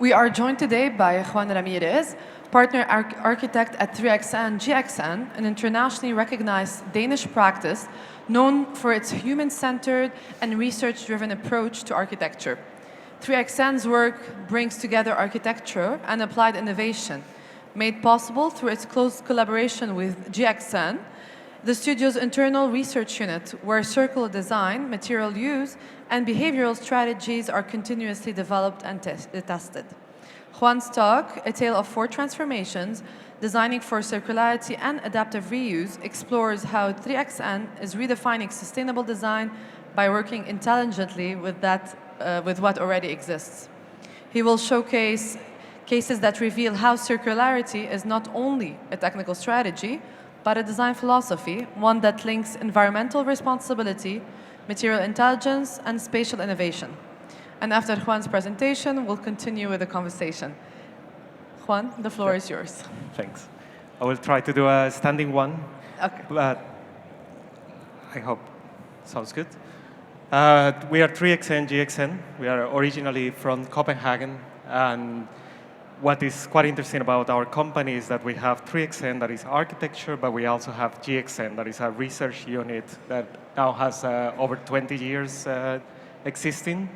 We are joined today by Juan Ramirez, partner architect at 3XN GXN, an internationally recognized Danish practice known for its human-centered and research-driven approach to architecture. 3XN's work brings together architecture and applied innovation, made possible through its close collaboration with GXN, the studio's internal research unit, where circular design, material use, and behavioral strategies are continuously developed and tested. Juan's talk, A Tale of 4 Transformations, Designing for Circularity and Adaptive Reuse, explores how 3XN is redefining sustainable design by working intelligently with what already exists. He will showcase cases that reveal how circularity is not only a technical strategy, but a design philosophy, one that links environmental responsibility, material intelligence, and spatial innovation. And after Juan's presentation, we'll continue with the conversation. Juan, the floor is yours. Thanks. I will try to do a standing one. Okay. But I hope sounds good. We are 3XN GXN. We are originally from Copenhagen, and what is quite interesting about our company is that we have 3XN, that is architecture, but we also have GXN, that is a research unit that now has over 20 years existing.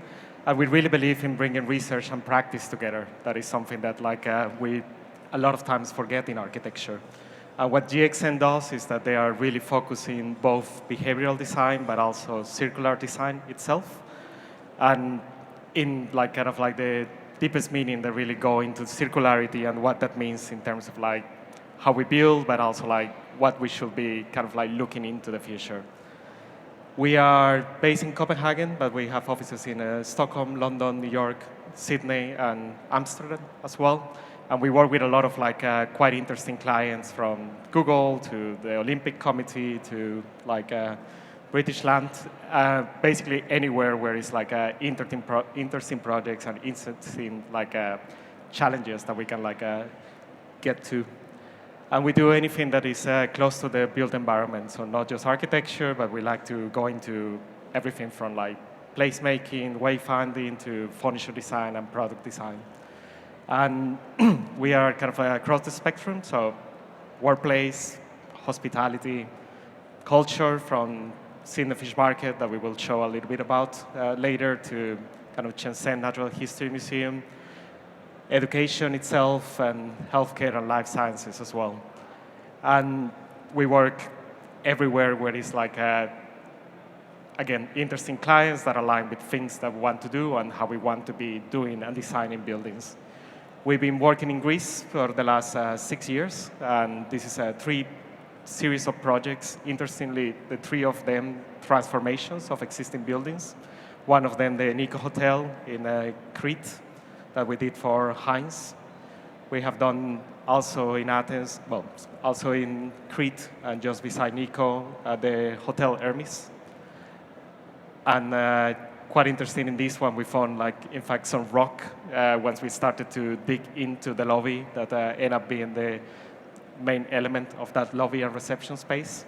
And we really believe in bringing research and practice together. That is something that we a lot of times forget in architecture. What GXN does is that they are really focusing both behavioral design, but also circular design itself. And in the deepest meaning, they really go into circularity and what that means in terms of how we build, but also what we should be looking into the future. We are based in Copenhagen, but we have offices in Stockholm, London, New York, Sydney, and Amsterdam as well. And we work with a lot of quite interesting clients, from Google to the Olympic Committee to British Land, basically anywhere where it's interesting projects and interesting challenges that we can get to. And we do anything that is close to the built environment, so not just architecture, but we like to go into everything from placemaking, wayfinding, to furniture design and product design. And we are across the spectrum, so workplace, hospitality, culture, from seeing the fish market that we will show a little bit about later, to Shenzhen Natural History Museum, education itself, and healthcare and life sciences as well. And we work everywhere where it's again, interesting clients that align with things that we want to do and how we want to be doing and designing buildings. We've been working in Greece for the last 6 years, and this is a 3 series of projects. Interestingly, the 3 of them transformations of existing buildings. One of them, the Niko Hotel in Crete, that we did for Heinz. We have done also in Athens, well, also in Crete, and just beside Niko, the Hotel 𝗬𝗏. And quite interesting in this one, we found in fact some rock once we started to dig into the lobby that ended up being the main element of that lobby and reception space.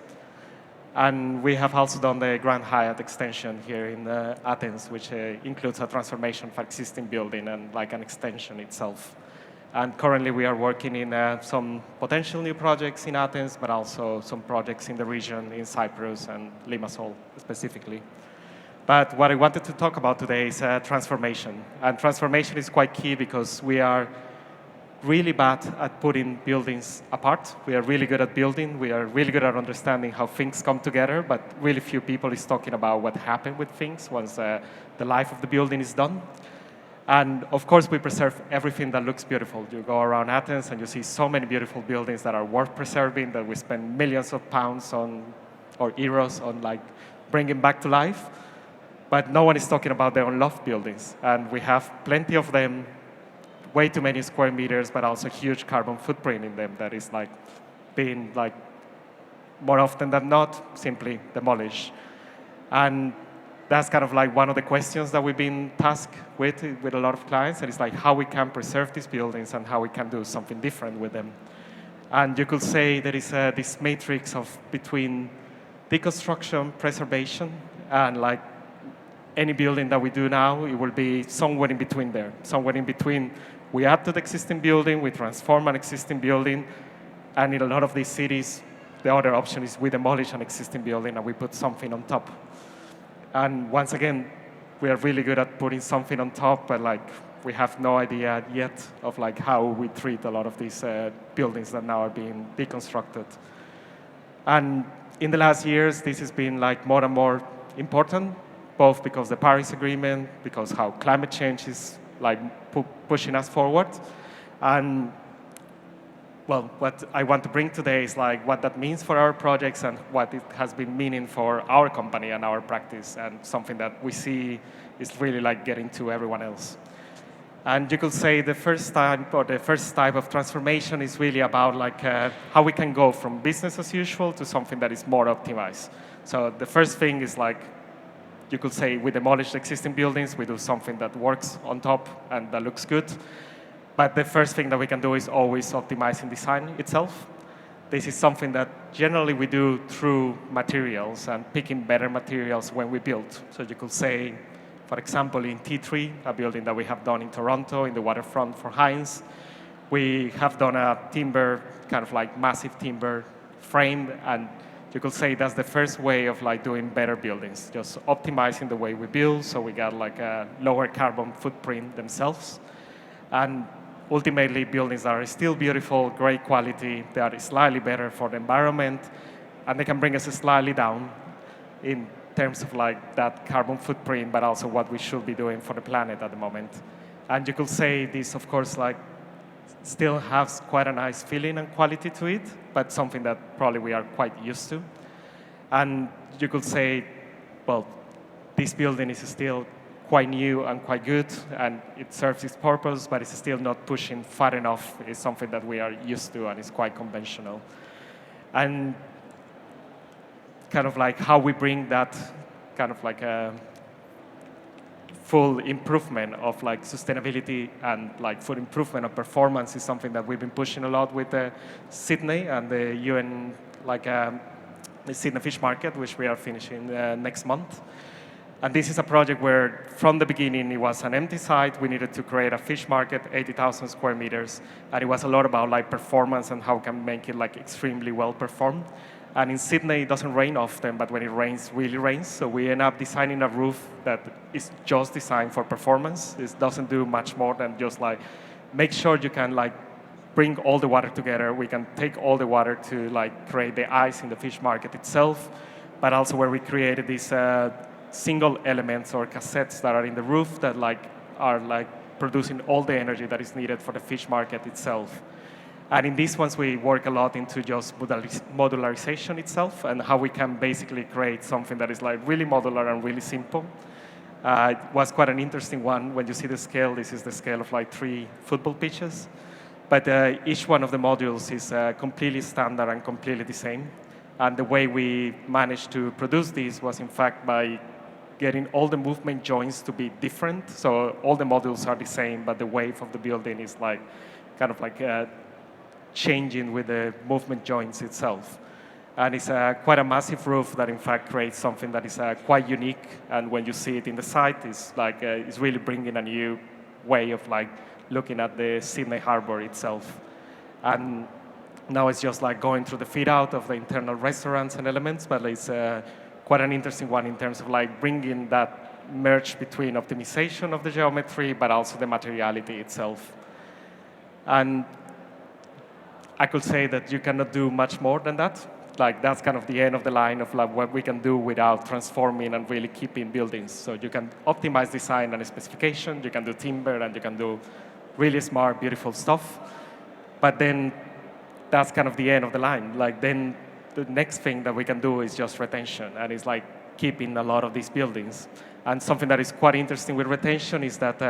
And we have also done the Grand Hyatt extension here in Athens, which includes a transformation of existing building and an extension itself. And currently we are working in some potential new projects in Athens, but also some projects in the region, in Cyprus and Limassol specifically. But what I wanted to talk about today is transformation. And transformation is quite key because we are really bad at putting buildings apart. We are really good at building. We are really good at understanding how things come together, but really few people is talking about what happened with things once the life of the building is done. And of course, we preserve everything that looks beautiful. You go around Athens and you see so many beautiful buildings that are worth preserving, that we spend millions of pounds on, or euros on bringing back to life. But no one is talking about their unloved buildings. And we have plenty of them, way too many square meters, but also huge carbon footprint in them that is being more often than not simply demolished. And that's one of the questions that we've been tasked with a lot of clients, and it's how we can preserve these buildings and how we can do something different with them. And you could say there is this matrix of between deconstruction, preservation, and any building that we do now, it will be somewhere in between there, somewhere in between we add to the existing building, we transform an existing building, and in a lot of these cities, the other option is we demolish an existing building and we put something on top. And once again, we are really good at putting something on top, but like we have no idea yet of like how we treat a lot of these buildings that now are being deconstructed. And in the last years, this has been like more and more important, both because the Paris Agreement, because how climate change is like pushing us forward. And well, what I want to bring today is like what that means for our projects and what it has been meaning for our company and our practice, and something that we see is really like getting to everyone else. And you could say the first type of transformation is really about like how we can go from business as usual to something that is more optimized. So the first thing is like, you could say we demolish existing buildings, we do something that works on top and that looks good. But the first thing that we can do is always optimizing design itself. This is something that generally we do through materials and picking better materials when we build. So you could say, for example, in T3, a building that we have done in Toronto, in the waterfront for Heinz, we have done a timber, kind of like massive timber frame, and you could say that's the first way of like doing better buildings, just optimizing the way we build, so we got like a lower carbon footprint themselves. And ultimately, buildings are still beautiful, great quality, they are slightly better for the environment, and they can bring us slightly down in terms of like that carbon footprint, but also what we should be doing for the planet at the moment. And you could say this, of course, like still has quite a nice feeling and quality to it, but something that probably we are quite used to. And you could say, well, this building is still quite new and quite good, and it serves its purpose, but it's still not pushing far enough. It's something that we are used to, and it's quite conventional. And kind of like how we bring that kind of like a full improvement of like sustainability and like full improvement of performance is something that we've been pushing a lot with Sydney and the UN, like the Sydney Fish Market, which we are finishing next month. And this is a project where from the beginning it was an empty site. We needed to create a fish market, 80,000 square meters. And it was a lot about like performance and how we can make it like extremely well performed. And in Sydney, it doesn't rain often, but when it rains, really rains. So we end up designing a roof that is just designed for performance. It doesn't do much more than just like make sure you can like bring all the water together. We can take all the water to like create the ice in the fish market itself, but also where we created these single elements or cassettes that are in the roof that like are like producing all the energy that is needed for the fish market itself. And in these ones, we work a lot into just modularization itself and how we can basically create something that is like really modular and really simple. It was quite an interesting one. When you see the scale, this is the scale of like 3 football pitches. But each one of the modules is completely standard and completely the same. And the way we managed to produce these was, in fact, by getting all the movement joints to be different. So all the modules are the same, but the wave of the building is like kind of like changing with the movement joints itself. And it's quite a massive roof that in fact creates something that is quite unique. And when you see it in the site, it's like it's really bringing a new way of like looking at the Sydney Harbour itself. And now it's just like going through the fit out of the internal restaurants and elements, but it's quite an interesting one in terms of like bringing that merge between optimization of the geometry, but also the materiality itself. And I could say that you cannot do much more than that. Like that's kind of the end of the line of like what we can do without transforming and really keeping buildings. So you can optimize design and specification, you can do timber, and you can do really smart, beautiful stuff. But then that's kind of the end of the line. Like then the next thing that we can do is just retention, and it's like keeping a lot of these buildings. And something that is quite interesting with retention is that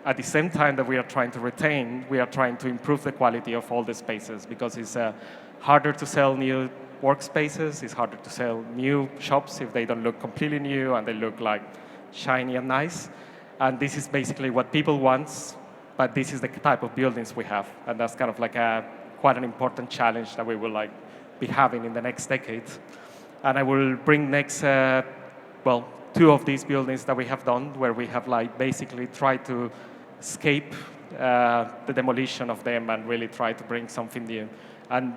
at the same time that we are trying to retain, we are trying to improve the quality of all the spaces, because it's harder to sell new workspaces, it's harder to sell new shops if they don't look completely new and they look like shiny and nice. And this is basically what people want, but this is the type of buildings we have. And that's kind of like quite an important challenge that we will like be having in the next decade. And I will bring next, well, 2 of these buildings that we have done, where we have like basically tried to escape the demolition of them and really try to bring something new. And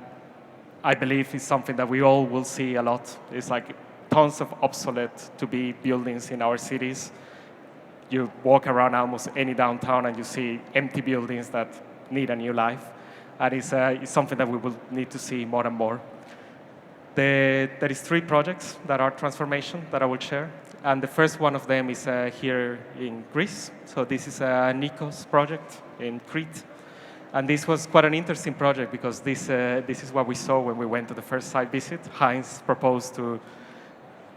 I believe it's something that we all will see a lot. It's like tons of obsolete to-be buildings in our cities. You walk around almost any downtown and you see empty buildings that need a new life. And it's something that we will need to see more and more. There is 3 projects that are transformation that I will share. And the first one of them is here in Greece. So this is Niko's project in Crete. And this was quite an interesting project because this is what we saw when we went to the first site visit. Heinz proposed to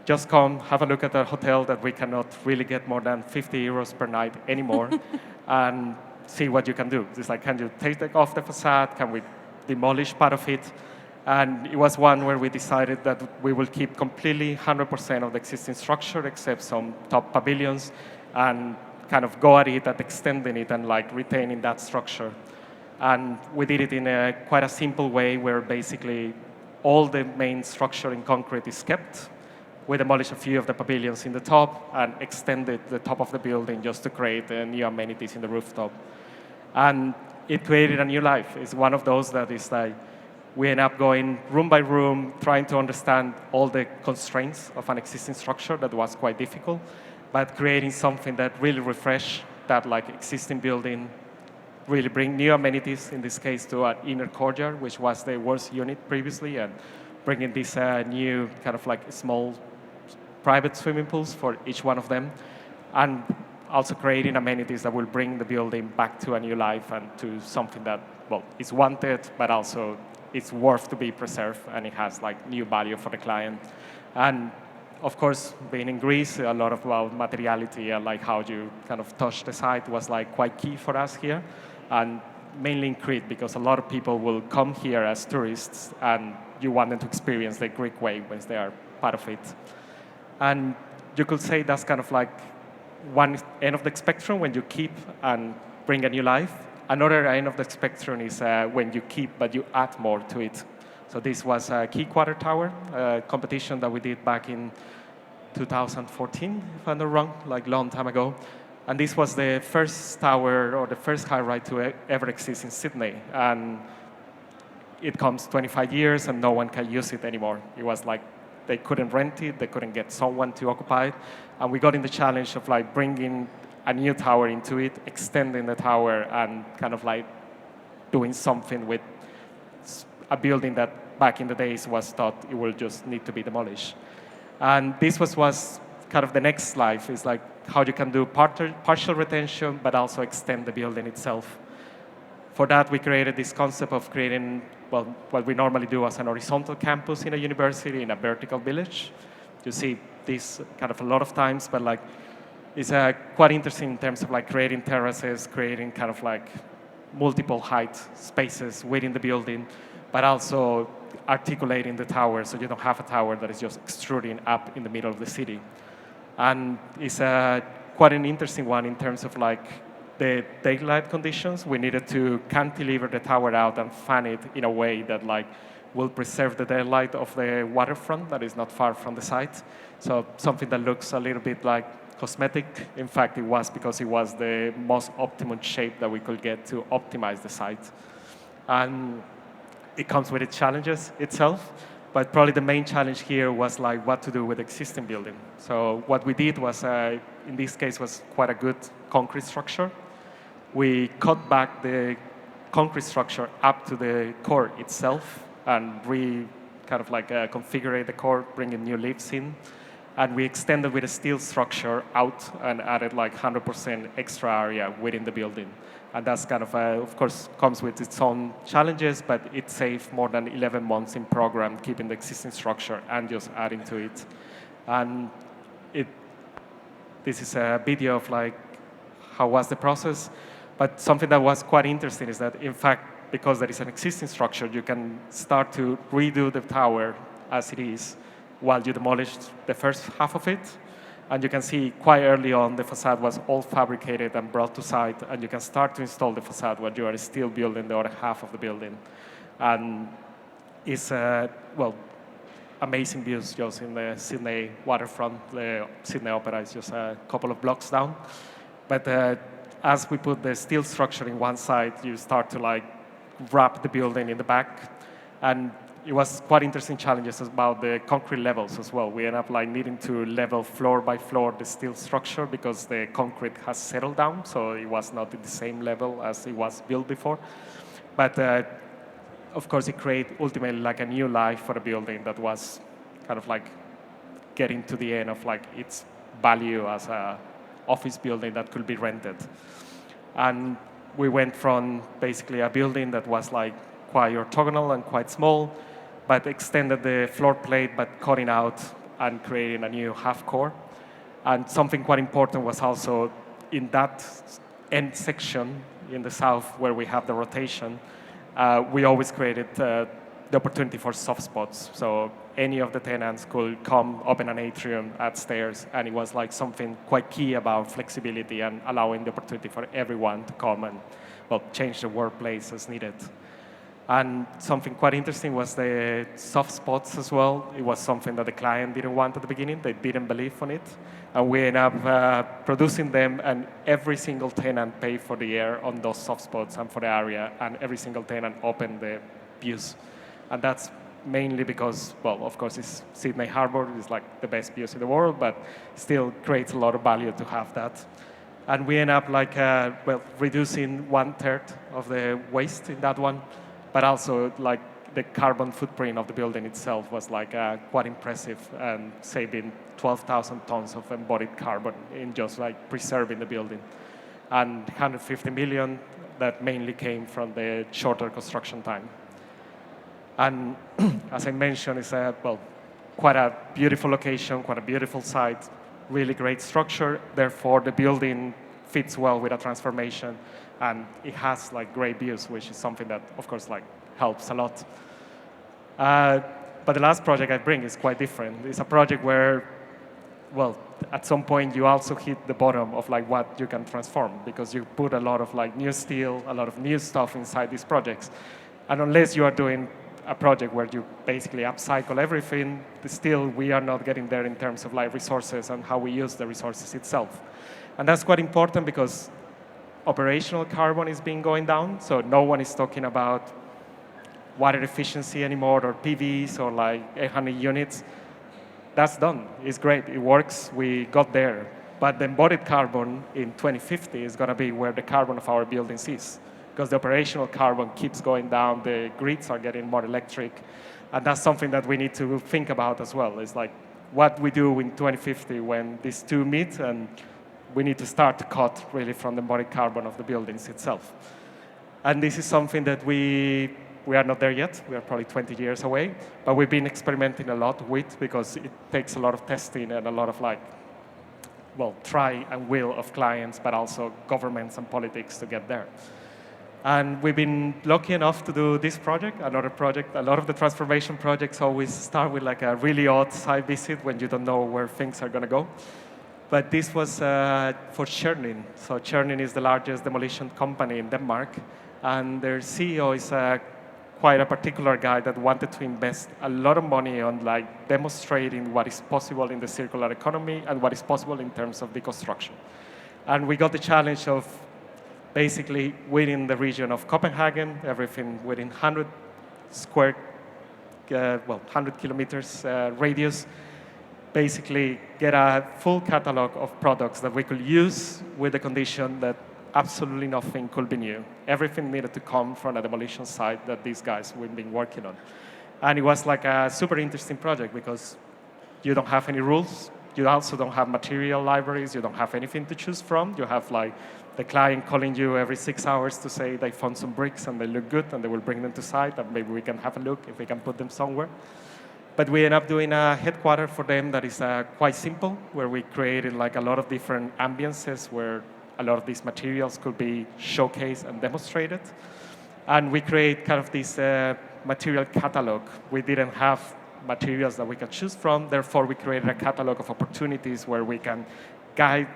just come, have a look at a hotel that we cannot really get more than 50 euros per night anymore, and see what you can do. It's like, can you take off the facade? Can we demolish part of it? And it was one where we decided that we will keep completely 100% of the existing structure except some top pavilions and kind of go at it and extending it and like retaining that structure. And we did it in quite a simple way where basically all the main structure in concrete is kept. We demolished a few of the pavilions in the top and extended the top of the building just to create new amenities in the rooftop. And it created a new life. It's one of those that is like, we end up going room by room, trying to understand all the constraints of an existing structure that was quite difficult, but creating something that really refresh that like existing building, really bring new amenities, in this case to an inner courtyard, which was the worst unit previously, and bringing this new kind of like small private swimming pools for each one of them, and also creating amenities that will bring the building back to a new life and to something that, well, is wanted, but also it's worth to be preserved, and it has like new value for the client. And of course, being in Greece, a lot of materiality and like how you kind of touch the site was like quite key for us here, and mainly in Crete because a lot of people will come here as tourists, and you want them to experience the Greek way once they are part of it. And you could say that's kind of like one end of the spectrum when you keep and bring a new life. Another end of the spectrum is when you keep but you add more to it. So this was a 𝗬𝗬𝗿 tower, a competition that we did back in 2014, if I'm not wrong, like a long time ago. And this was the first tower or the first high-rise to ever exist in Sydney. And it comes 25 years and no one can use it anymore. It was like they couldn't rent it, they couldn't get someone to occupy it. And we got in the challenge of like bringing a new tower into it, extending the tower, and kind of like doing something with a building that back in the days was thought it will just need to be demolished. And this was kind of the next slide, is like how you can do partial retention, but also extend the building itself. For that, we created this concept of creating, well, what we normally do as an horizontal campus in a university, in a vertical village. You see this kind of a lot of times, but like it's quite interesting in terms of like creating terraces, creating kind of like multiple height spaces within the building, but also articulating the tower so you don't have a tower that is just extruding up in the middle of the city. And it's quite an interesting one in terms of like the daylight conditions. We needed to cantilever the tower out and fan it in a way that like will preserve the daylight of the waterfront that is not far from the site. So something that looks a little bit like cosmetic. In fact, it was because it was the most optimum shape that we could get to optimize the site. And it comes with its challenges itself, but probably the main challenge here was like what to do with existing building. So what we did was, in this case, was quite a good concrete structure. We cut back the concrete structure up to the core itself and kind of like configure the core, bringing new lifts in. And we extended with a steel structure out and added like 100% extra area within the building. And that's kind of course, comes with its own challenges, but it saved more than 11 months in program, keeping the existing structure and just adding to it. And this is a video of like how was the process. But something that was quite interesting is that, in fact, because there is an existing structure, you can start to redo the tower as it is while you demolished the first half of it. And you can see quite early on the facade was all fabricated and brought to site, and you can start to install the facade while you are still building the other half of the building. And it's, well, amazing views just in the Sydney waterfront. The Sydney Opera is just a couple of blocks down. But as we put the steel structure in one side, you start to like wrap the building in the back. And it was quite interesting challenges about the concrete levels as well. We end up like needing to level floor by floor the steel structure because the concrete has settled down, so it was not at the same level as it was built before. But of course, it created ultimately like a new life for the building that was kind of like getting to the end of like its value as a office building that could be rented. And we went from basically a building that was like quite orthogonal and quite small, but extended the floor plate, but cutting out and creating a new half core. And something quite important was also in that end section in the south where we have the rotation, we always created the opportunity for soft spots. So any of the tenants could come, open an atrium, add stairs, and it was like something quite key about flexibility and allowing the opportunity for everyone to come and, well, change the workplace as needed. And something quite interesting was the soft spots as well. It was something that the client didn't want at the beginning. They didn't believe on it. And we ended up producing them, and every single tenant paid for the air on those soft spots and for the area, and every single tenant opened the views. And that's mainly because, well, of course, it's Sydney Harbour. It's like the best views in the world, but still creates a lot of value to have that. And we end up like, well, reducing 1/3 of the waste in that one. But also, like, the carbon footprint of the building itself was like quite impressive, and saving 12,000 tons of embodied carbon in just like preserving the building. And 150 million that mainly came from the shorter construction time. And as I mentioned, it's well, quite a beautiful location, quite a beautiful site, really great structure. Therefore, the building fits well with a transformation, and it has like great views, which is something that, of course, like helps a lot. But the last project I bring is quite different. It's a project where, well, at some point you also hit the bottom of like what you can transform, because you put a lot of like new steel, a lot of new stuff inside these projects, and unless you are doing a project where you basically upcycle everything, still we are not getting there in terms of like resources and how we use the resources itself. And that's quite important because operational carbon is being going down, so no one is talking about water efficiency anymore or PVs or like 800 units. That's done. It's great. It works. We got there. But the embodied carbon in 2050 is going to be where the carbon of our buildings is, because the operational carbon keeps going down. The grids are getting more electric. And that's something that we need to think about as well. It's like what we do in 2050 when these two meet, and we need to start to cut really from the embodied carbon of the buildings itself. And this is something that we are not there yet. We are probably 20 years away, but we've been experimenting a lot with, because it takes a lot of testing and a lot of like, well, try and will of clients, but also governments and politics to get there. And we've been lucky enough to do this project, another project. A lot of the transformation projects always start with like a really odd site visit when you don't know where things are going to go. But this was for 𝗏𝗏𝗏𝗏. So 𝗏𝗏𝗏𝗏 is the largest demolition company in Denmark, and their CEO is quite a particular guy that wanted to invest a lot of money on like demonstrating what is possible in the circular economy and what is possible in terms of deconstruction. And we got the challenge of basically within the region of Copenhagen, everything within 100 kilometers radius, basically get a full catalog of products that we could use with the condition that absolutely nothing could be new. Everything needed to come from a demolition site that these guys would been working on. And it was like a super interesting project because you don't have any rules. You also don't have material libraries. You don't have anything to choose from. You have like the client calling you every 6 hours to say they found some bricks and they look good and they will bring them to site and maybe we can have a look if we can put them somewhere. But we end up doing a headquarter for them that is quite simple, where we created like a lot of different ambiances where a lot of these materials could be showcased and demonstrated. And we create kind of this material catalog. We didn't have materials that we could choose from, therefore we created a catalog of opportunities where we can guide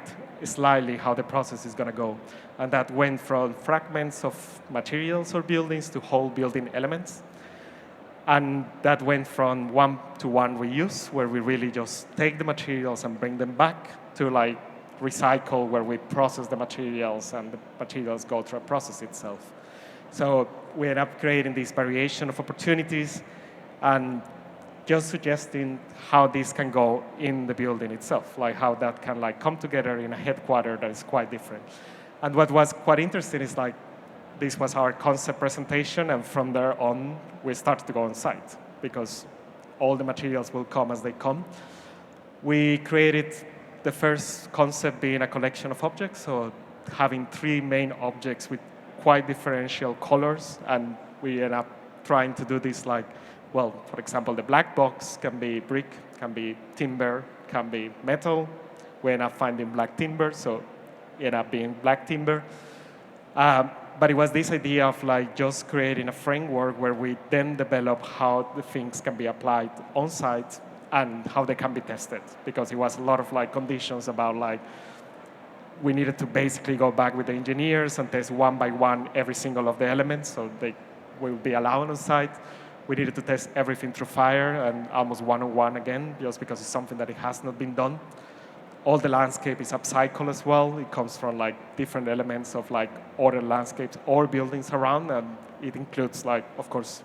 slightly how the process is going to go. And that went from fragments of materials or buildings to whole building elements. And that went from one-to-one reuse, where we really just take the materials and bring them back, to like recycle, where we process the materials and the materials go through a process itself. So we end up creating this variation of opportunities and just suggesting how this can go in the building itself, like how that can like come together in a headquarter that is quite different. And what was quite interesting is like, this was our concept presentation, and from there on, we started to go on site because all the materials will come as they come. We created the first concept being a collection of objects, so having 3 main objects with quite differential colors, and we end up trying to do this like, well, for example, the black box can be brick, can be timber, can be metal. We end up finding black timber, so it ended up being black timber. But it was this idea of like just creating a framework where we then develop how the things can be applied on site and how they can be tested, because it was a lot of like conditions about like, we needed to basically go back with the engineers and test one by one every single of the elements, so they will be allowed on site. We needed to test everything through fire and almost one-on-one again, just because it's something that it has not been done. All the landscape is upcycled as well. It comes from like different elements of like other landscapes or buildings around, and it includes like, of course,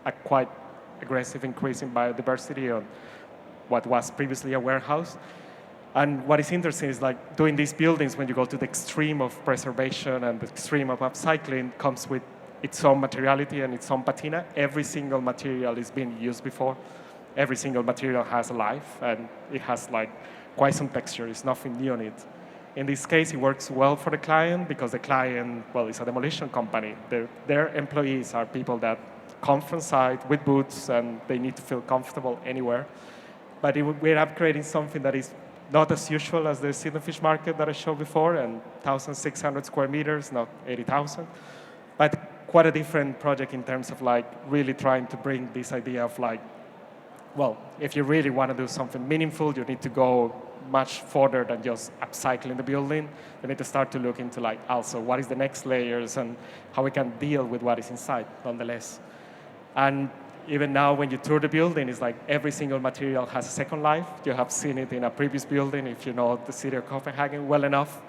a quite aggressive increase in biodiversity on what was previously a warehouse. And what is interesting is like doing these buildings, when you go to the extreme of preservation and the extreme of upcycling, comes with its own materiality and its own patina. Every single material is being used before. Every single material has a life, and it has like quite some texture. It's nothing new on it. In this case, it works well for the client because the client, well, is a demolition company. Their employees are people that come from site with boots, and they need to feel comfortable anywhere. But we're upgrading something that is not as usual as the silverfish market that I showed before, and 1,600 square meters, not 80,000. But quite a different project in terms of like really trying to bring this idea of like, well, if you really want to do something meaningful, you need to go much further than just upcycling the building. You need to start to look into like also what is the next layers and how we can deal with what is inside nonetheless. And even now when you tour the building, it's like every single material has a second life. You have seen it in a previous building if you know the city of Copenhagen well enough.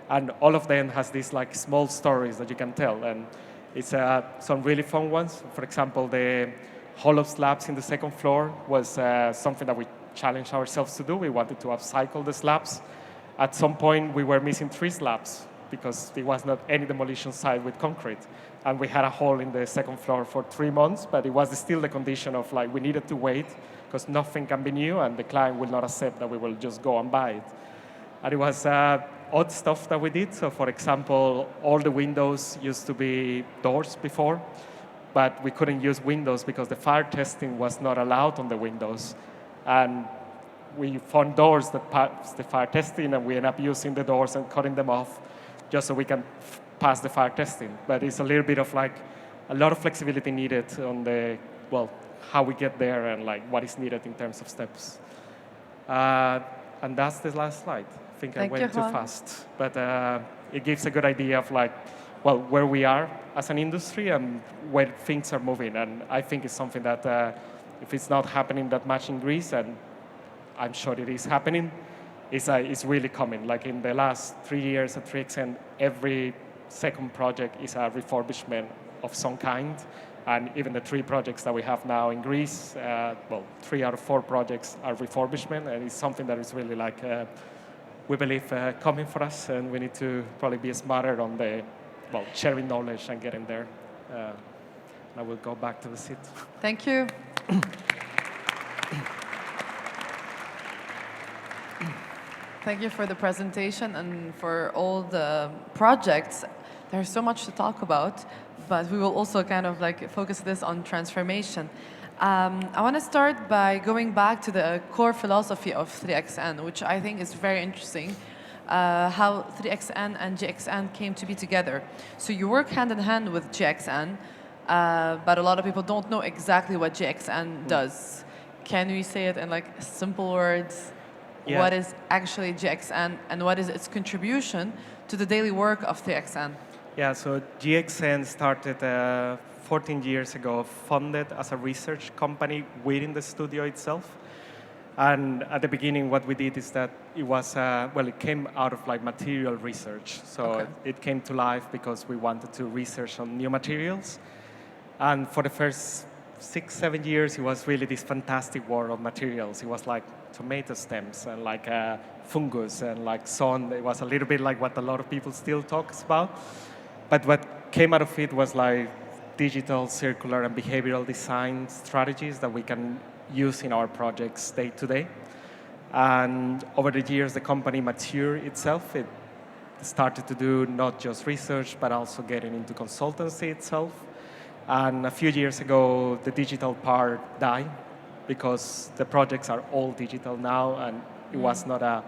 And all of them has these like small stories that you can tell. And it's some really fun ones. For example, the hollow slabs in the second floor was something that we challenged ourselves to do. We wanted to upcycle the slabs. At some point, we were missing 3 slabs because there was not any demolition site with concrete. And we had a hole in the second floor for 3 months, but it was still the condition of like we needed to wait because nothing can be new, and the client will not accept that we will just go and buy it. And it was odd stuff that we did. So for example, all the windows used to be doors before, but we couldn't use windows because the fire testing was not allowed on the windows. And we found doors that passed the fire testing, and we ended up using the doors and cutting them off just so we can pass the fire testing. But it's a little bit of like a lot of flexibility needed on the, well, how we get there and like what is needed in terms of steps. And that's the last slide. I think I went too fast, but it gives a good idea of like, well, where we are as an industry and where things are moving. And I think it's something that if it's not happening that much in Greece, and I'm sure it is happening, it's really coming. Like in the last 3 years at 3XN, every second project is a refurbishment of some kind. And even the 3 projects that we have now in Greece, well, 3 out of 4 projects are refurbishment, and it's something that is really like, we believe, coming for us, and we need to probably be smarter on the, well, sharing knowledge and getting there. I will go back to the seat. Thank you. Thank you for the presentation and for all the projects. There's so much to talk about, but we will also kind of like focus this on transformation. I want to start by going back to the core philosophy of 3XN, which I think is very interesting, how 3XN and GXN came to be together. So you work hand in hand with GXN, but a lot of people don't know exactly what GXN does. Can we say it in like simple words? Yeah. What is actually GXN and what is its contribution to the daily work of 3XN? Yeah, so GXN started 14 years ago, funded as a research company within the studio itself. And at the beginning, what we did is that it was, it came out of like material research. So it came to life because we wanted to research on new materials. And for the first 6-7 years, it was really this fantastic world of materials. It was like tomato stems and like fungus and like so on. It was a little bit like what a lot of people still talks about. But what came out of it was like digital, circular, and behavioral design strategies that we can use in our projects day to day. And over the years, the company matured itself. It started to do not just research, but also getting into consultancy itself. And a few years ago, the digital part died because the projects are all digital now, and it was not a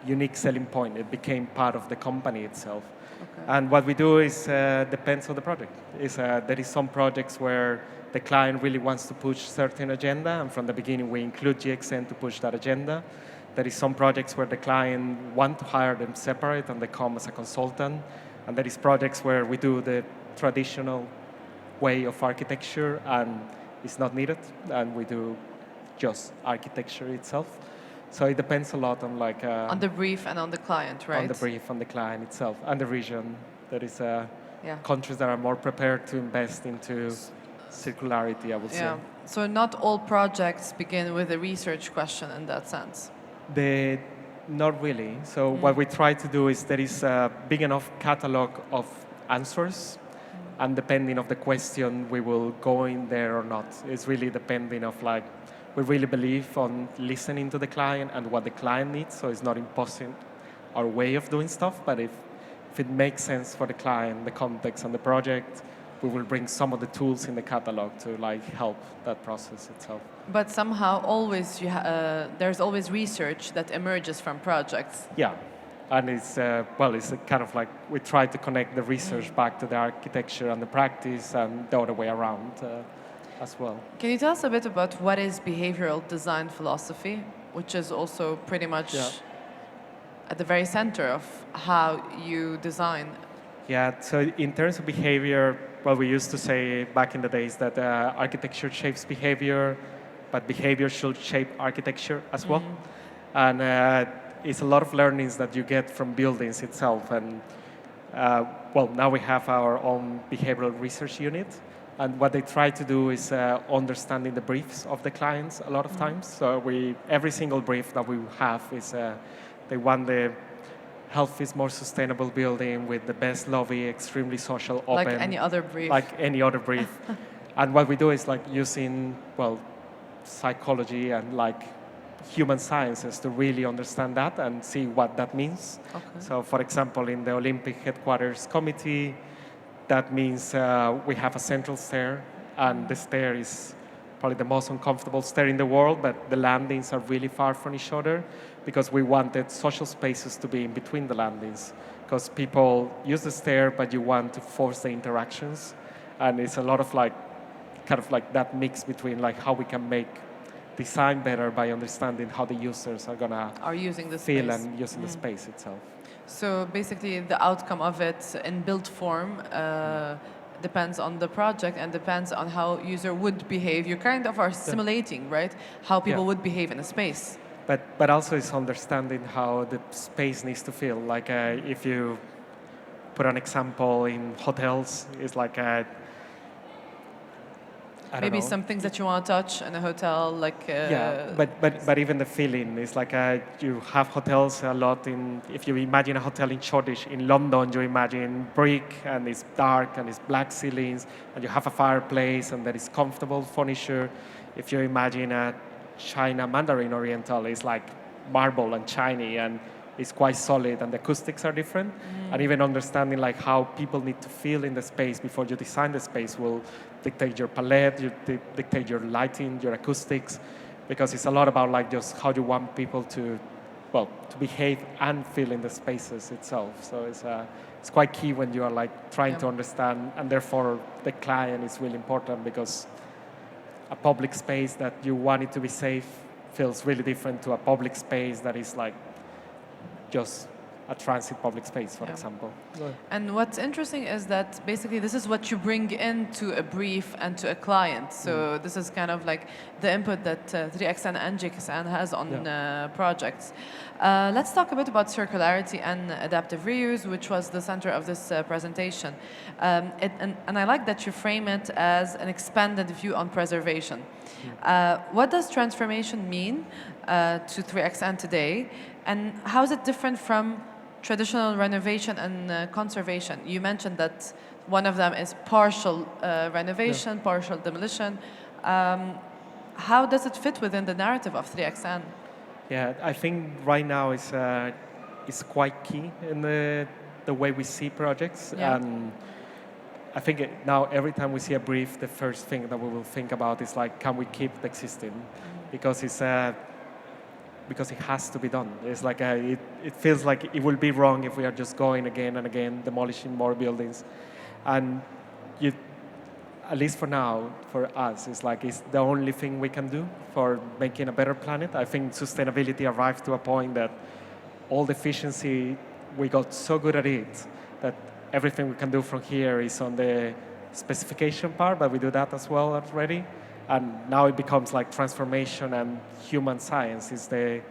unique selling point. It became part of the company itself. And what we do is depends on the project. There is some projects where the client really wants to push certain agenda, and from the beginning we include GXN to push that agenda. There is some projects where the client want to hire them separate and they come as a consultant. And there is projects where we do the traditional way of architecture and it's not needed, and we do just architecture itself. So it depends a lot on like... on the brief and on the client, right? On the brief, on the client itself, and the region. There is countries that are more prepared to invest into circularity, I would say. So not all projects begin with a research question in that sense? Not really. So what we try to do is there is a big enough catalog of answers, and depending on the question, we will go in there or not. It's really depending of like, we really believe on listening to the client and what the client needs, so it's not imposing our way of doing stuff, but if it makes sense for the client, the context and the project, we will bring some of the tools in the catalog to like help that process itself. But somehow always there's always research that emerges from projects. Yeah, and it's it's kind of like we try to connect the research back to the architecture and the practice and the other way around as well. Can you tell us a bit about what is behavioral design philosophy, which is also pretty much at the very center of how you design? Yeah, so in terms of behavior, well, we used to say back in the days that architecture shapes behavior, but behavior should shape architecture as well. And it's a lot of learnings that you get from buildings itself. And now we have our own behavioral research unit. And what they try to do is understanding the briefs of the clients a lot of times. So every single brief that we have is they want the healthiest, more sustainable building with the best lobby, extremely social, open. Like any other brief. Like any other brief. And what we do is like using, psychology and like human sciences to really understand that and see what that means. So for example, in the Olympic headquarters committee, that means we have a central stair, and the stair is probably the most uncomfortable stair in the world, but the landings are really far from each other because we wanted social spaces to be in between the landings, because people use the stair, but you want to force the interactions. And it's a lot of that mix between like how we can make design better by understanding how the users are gonna using the feel space. and using the space itself. So basically the outcome of it in built form depends on the project and depends on how user would behave. You kind of are simulating, right? How people would behave in a space. But also it's understanding how the space needs to feel. Like if you put an example in hotels, it's like maybe some things that you want to touch in a hotel, like... but even the feeling is like you have hotels a lot in... If you imagine a hotel in Shoreditch, in London, you imagine brick, and it's dark, and it's black ceilings, and you have a fireplace, and there is comfortable furniture. If you imagine a China Mandarin Oriental, it's like marble and shiny, and it's quite solid, and the acoustics are different. And even understanding like how people need to feel in the space before you design the space will dictate your palette, dictate your lighting, your acoustics, because it's a lot about like just how you want people to behave and feel in the spaces itself. So it's quite key when you are like trying to understand, and therefore the client is really important, because a public space that you want it to be safe feels really different to a public space that is like just a transit public space, for example. And what's interesting is that basically this is what you bring into a brief and to a client. So this is kind of like the input that 3XN and GXN has on projects. Let's talk a bit about circularity and adaptive reuse, which was the center of this presentation. And I like that you frame it as an expanded view on preservation. What does transformation mean to 3XN today? And how is it different from traditional renovation and conservation? You mentioned that one of them is partial renovation, partial demolition. How does it fit within the narrative of 3XN? Yeah, I think right now is quite key in the way we see projects. Yeah. And I think now every time we see a brief, the first thing that we will think about is like, can we keep the existing? Because it has to be done. It's like it feels like it will be wrong if we are just going again and again, demolishing more buildings. And at least for now, for us, it's the only thing we can do for making a better planet. I think sustainability arrived to a point that all the efficiency, we got so good at it that everything we can do from here is on the specification part, but we do that as well already. And now it becomes like transformation and human science is the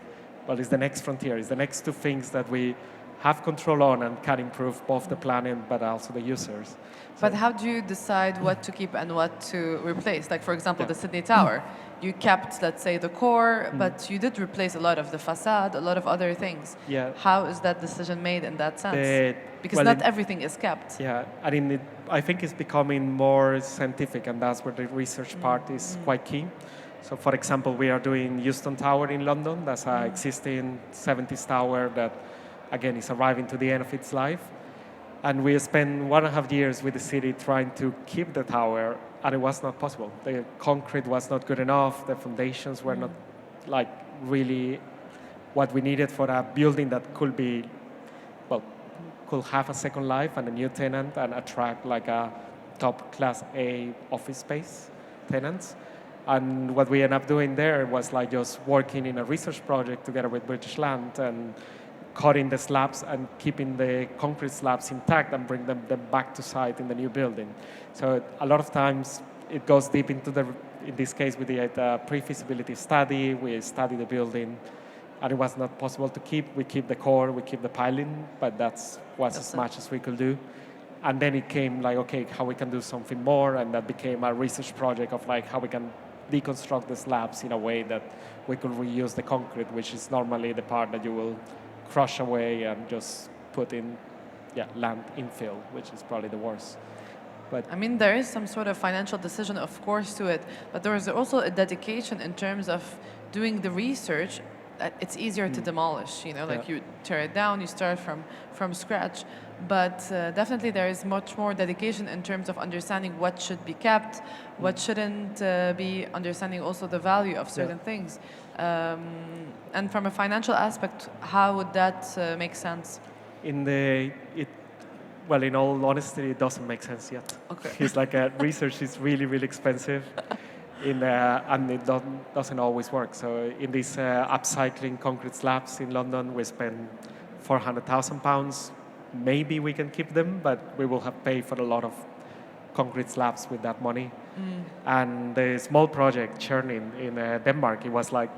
next frontier. It's the next two things that we have control on and can improve both the planet but also the users. But how do you decide what to keep and what to replace? Like, for example, the Sydney Tower. You kept, let's say, the core, but you did replace a lot of the facade, a lot of other things. Yeah. How is that decision made in that sense? Because not everything is kept. Yeah, I think it's becoming more scientific, and that's where the research part is quite key. So, for example, we are doing Euston Tower in London. That's an existing 70s tower that, again, is arriving to the end of its life. And we spent 1.5 years with the city trying to keep the tower, and it was not possible. The concrete was not good enough. The foundations were not like really what we needed for a building that could be, could have a second life and a new tenant and attract like a top class A office space tenants. And what we ended up doing there was like just working in a research project together with British Land and cutting the slabs and keeping the concrete slabs intact and bring them back to site in the new building. So a lot of times it goes deep into in this case we did a pre-feasibility study, we studied the building, and it was not possible to keep. We keep the core, we keep the piling, but that's as much as we could do. And then it came like, okay, how we can do something more, and that became a research project of like how we can deconstruct the slabs in a way that we could reuse the concrete, which is normally the part that you will crush away and just put in land infill, which is probably the worst. But I mean, there is some sort of financial decision, of course, to it, but there is also a dedication in terms of doing the research. It's easier to demolish, like you tear it down, you start from scratch. But definitely there is much more dedication in terms of understanding what should be kept, what shouldn't be, understanding also the value of certain things. And from a financial aspect, how would that make sense? In all honesty, it doesn't make sense yet. Okay. It's like research is really, really expensive. And it doesn't always work. So in these upcycling concrete slabs in London, we spend £400,000. Maybe we can keep them, but we will have paid for a lot of concrete slabs with that money. And the small project, churning in Denmark, it was like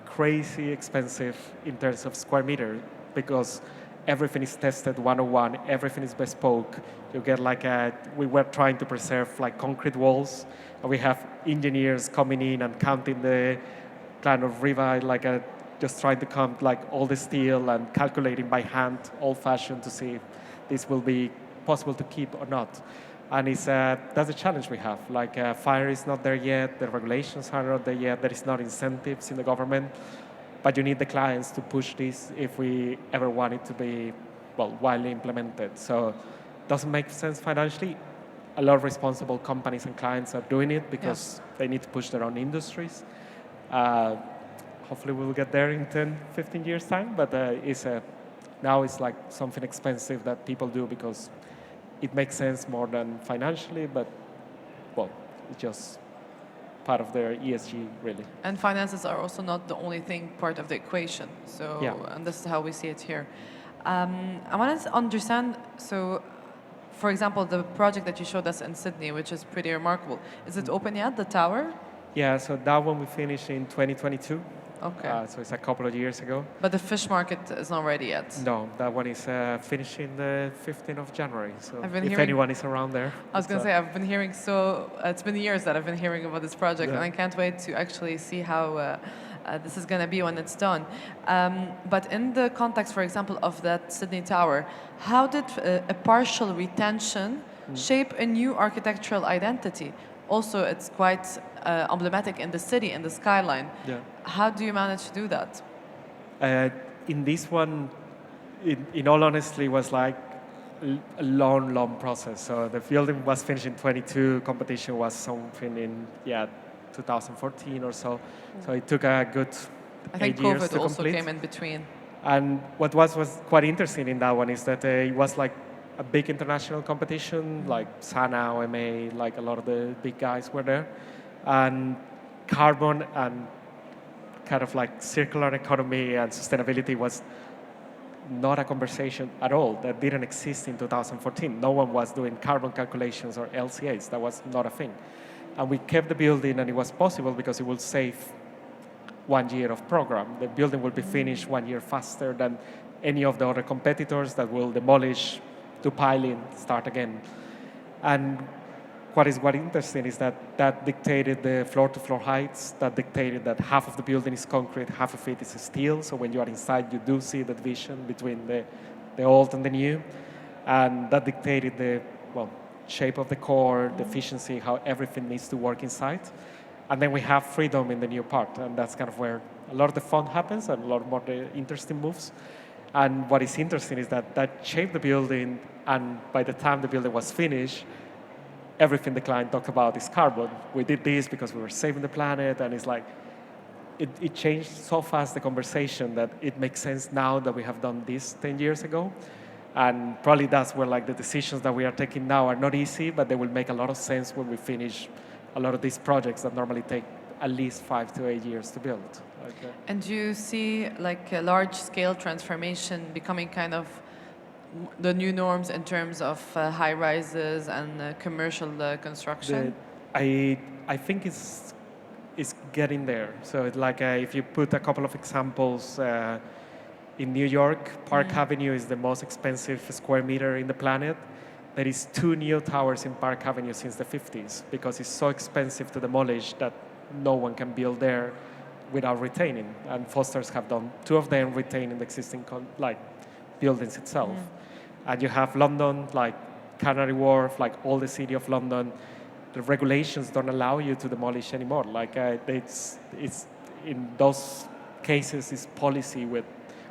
crazy expensive in terms of square meter because everything is tested 101, everything is bespoke. You get we were trying to preserve like concrete walls, and we have engineers coming in and counting the kind of river, just trying to count like all the steel and calculating by hand, old-fashioned, to see if this will be possible to keep or not. And that's a challenge we have. Fire is not there yet, the regulations are not there yet, there is not incentives in the government. But you need the clients to push this if we ever want it to be, widely implemented. So it doesn't make sense financially. A lot of responsible companies and clients are doing it because they need to push their own industries. Hopefully we'll get there in 10, 15 years' time. But now it's like something expensive that people do because it makes sense more than financially. But, it's just part of their ESG, really. And finances are also not the only thing part of the equation. So, and this is how we see it here. I wanted to understand, so, for example, the project that you showed us in Sydney, which is pretty remarkable, is it open yet, the tower? Yeah, so that one we finished in 2022. Okay. So it's a couple of years ago. But the fish market is not ready yet? No, that one is finishing the 15th of January. So if hearing, anyone is around there. I was going to say, I've been hearing it's been years that I've been hearing about this project, and I can't wait to actually see how this is going to be when it's done. But in the context, for example, of that Sydney Tower, how did a partial retention shape a new architectural identity? Also, it's quite emblematic in the city, in the skyline. Yeah. How do you manage to do that? In this one, in all honesty, it was like a long process. So the building was finished in 22, competition was something in 2014 or so. So it took a good 8 years to complete. I think COVID also came in between. And what was quite interesting in that one is that it was like a big international competition, like SANA, OMA, like a lot of the big guys were there. And carbon and kind of like circular economy and sustainability was not a conversation at all. That didn't exist in 2014. No one was doing carbon calculations or LCAs. That was not a thing. And we kept the building, and it was possible because it will save 1 year of program. The building will be finished 1 year faster than any of the other competitors that will demolish, do piling, start again. And what is interesting is that dictated the floor-to-floor heights, that dictated that half of the building is concrete, half of it is steel, so when you are inside, you do see the division between the old and the new. And that dictated the shape of the core, the efficiency, how everything needs to work inside. And then we have freedom in the new part, and that's kind of where a lot of the fun happens and a lot more the interesting moves. And what is interesting is that shaped the building, and by the time the building was finished, everything the client talked about is carbon. We did this because we were saving the planet, and it's like, it changed so fast, the conversation, that it makes sense now that we have done this 10 years ago. And probably that's where like the decisions that we are taking now are not easy, but they will make a lot of sense when we finish a lot of these projects that normally take at least 5 to 8 years to build. And do you see like a large-scale transformation becoming kind of the new norms in terms of high-rises and commercial construction? I think it's getting there. So it's like if you put a couple of examples, in New York, Park Avenue is the most expensive square meter in the planet. There is 2 new towers in Park Avenue since the 50s because it's so expensive to demolish that no one can build there without retaining. And Foster's have done 2 of them, retaining the existing buildings itself. And you have London, like Canary Wharf, like all the city of London. The regulations don't allow you to demolish anymore. Like it's in those cases, it's policy with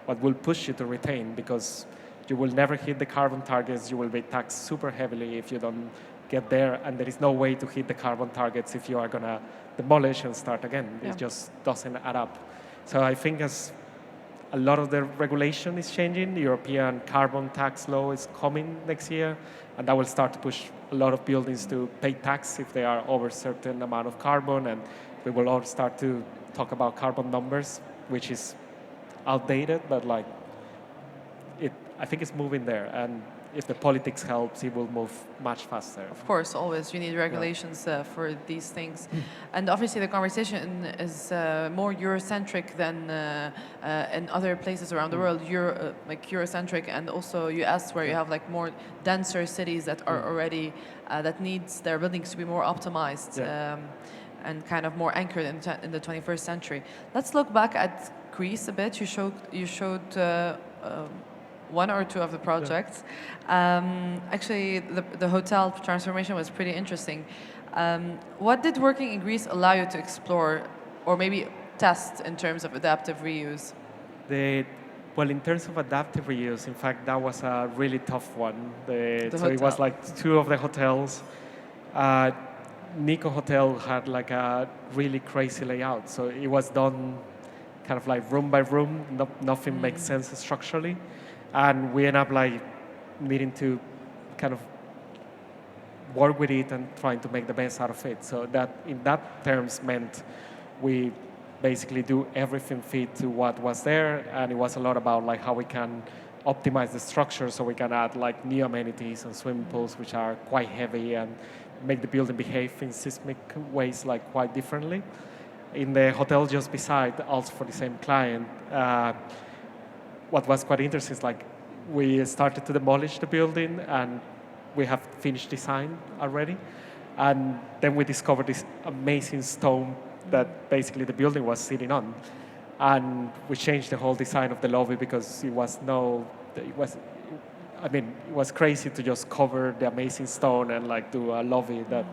what will push you to retain, because you will never hit the carbon targets. You will be taxed super heavily if you don't get there, and there is no way to hit the carbon targets if you are going to demolish and start again. It just doesn't add up. So I think as a lot of the regulation is changing, the European carbon tax law is coming next year, and that will start to push a lot of buildings to pay tax if they are over a certain amount of carbon, and we will all start to talk about carbon numbers, which is outdated, but like I think it's moving there, and if the politics helps, it will move much faster. Of course, always you need regulations for these things, and obviously the conversation is more Eurocentric than in other places around the world. Like Eurocentric, and also US, where you have like more denser cities that are already that needs their buildings to be more optimized and kind of more anchored in the 21st century. Let's look back at Greece a bit. You showed 1 or 2 of the projects. Actually, the hotel transformation was pretty interesting. What did working in Greece allow you to explore, or maybe test, in terms of adaptive reuse? Well, in terms of adaptive reuse, in fact, that was a really tough one. So hotel. It was like 2 of the hotels. Niko Hotel had like a really crazy layout. So it was done kind of like room by room. Nothing makes sense structurally. And we end up like needing to kind of work with it and trying to make the best out of it. So that, in that terms, meant we basically do everything fit to what was there, and it was a lot about like how we can optimize the structure so we can add like new amenities and swimming pools, which are quite heavy, and make the building behave in seismic ways like quite differently. In the hotel just beside, also for the same client, what was quite interesting is like we started to demolish the building and we have finished design already. And then we discovered this amazing stone that basically the building was sitting on. And we changed the whole design of the lobby because it was crazy to just cover the amazing stone and like do a lobby that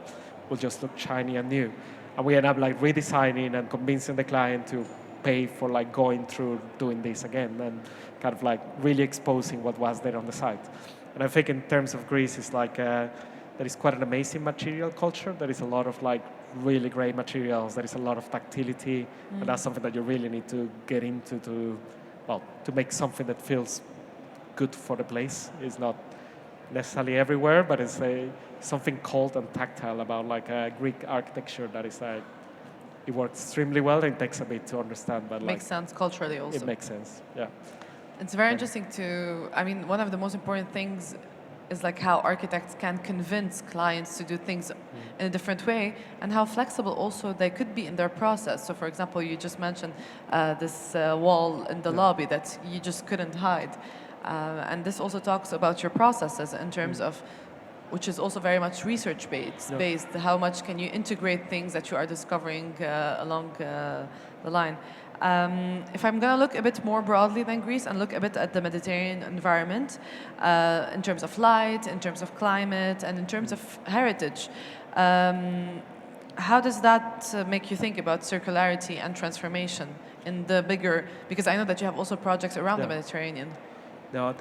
would just look shiny and new. And we ended up like redesigning and convincing the client to pay for like going through doing this again and kind of like really exposing what was there on the site. And I think in terms of Greece, it's like there is quite an amazing material culture. There is a lot of like really great materials. There is a lot of tactility, and that's something that you really need to get into to make something that feels good for the place. It's not necessarily everywhere, but it's something cold and tactile about like Greek architecture that is like, it works extremely well. It takes a bit to understand, but makes sense culturally also. It makes sense, yeah. It's very interesting one of the most important things is like how architects can convince clients to do things in a different way, and how flexible also they could be in their process. So for example, you just mentioned this wall in the lobby that you just couldn't hide. And this also talks about your processes in terms of, which is also very much research-based. How much can you integrate things that you are discovering along the line? If I'm going to look a bit more broadly than Greece and look a bit at the Mediterranean environment, in terms of light, in terms of climate, and in terms of heritage, how does that make you think about circularity and transformation in the bigger, because I know that you have also projects around the Mediterranean. No,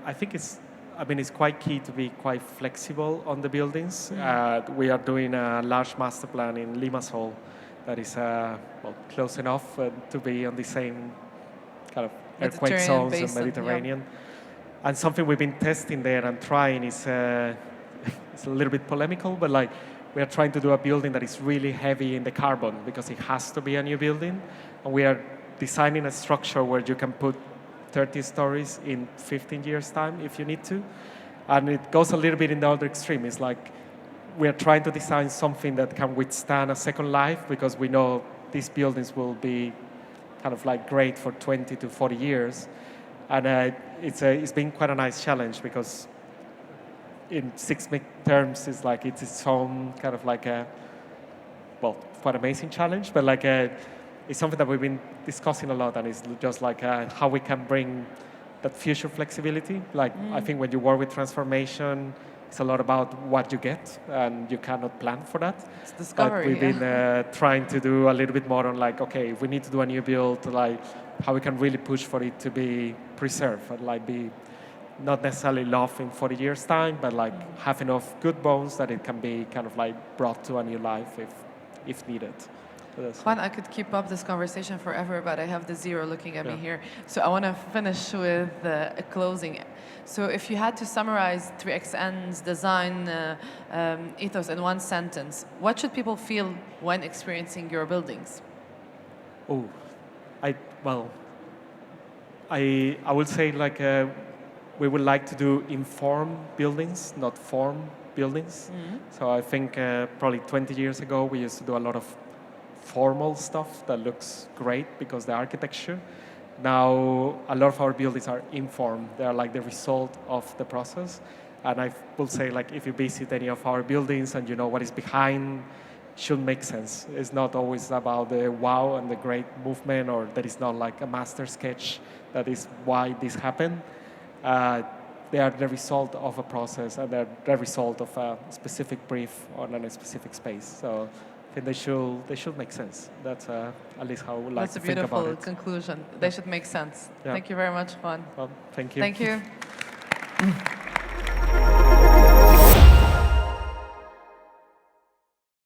I think it's quite key to be quite flexible on the buildings. We are doing a large master plan in Limassol that is close enough to be on the same kind of earthquake zones and Mediterranean. Yeah. And something we've been testing there and trying is, it's a little bit polemical, but like we are trying to do a building that is really heavy in the carbon because it has to be a new building. And we are designing a structure where you can put 30 stories in 15 years' time if you need to. And it goes a little bit in the other extreme. It's like we are trying to design something that can withstand a second life because we know these buildings will be kind of like great for 20 to 40 years. And it's been quite a nice challenge because in seismic terms, it's like it's its own kind of like quite amazing challenge, but like it's something that we've been discussing a lot, and it's just like how we can bring that future flexibility. Like I think when you work with transformation, it's a lot about what you get, and you cannot plan for that. It's discovery. But we've been trying to do a little bit more on like, okay, if we need to do a new build, like how we can really push for it to be preserved and like be not necessarily loved in 40 years' time, but like have enough good bones that it can be kind of like brought to a new life if needed. Juan, I could keep up this conversation forever, but I have the zero looking at me here. So I want to finish with a closing. So if you had to summarize 3XN's design ethos in one sentence, what should people feel when experiencing your buildings? Oh, I would say like we would like to do inform buildings, not form buildings. So I think probably 20 years ago we used to do a lot of formal stuff that looks great because the architecture. Now a lot of our buildings are informed. They are like the result of the process. And I will say like if you visit any of our buildings and you know what is behind, should make sense. It's not always about the wow and the great movement, or there is not like a master sketch that is why this happened. They are the result of a process, and they're the result of a specific brief on a specific space. So I think they should make sense. That's at least how I would like to think about it. That's a beautiful conclusion. They should make sense. Yeah. Thank you very much, Juan. Well, thank you. Thank you.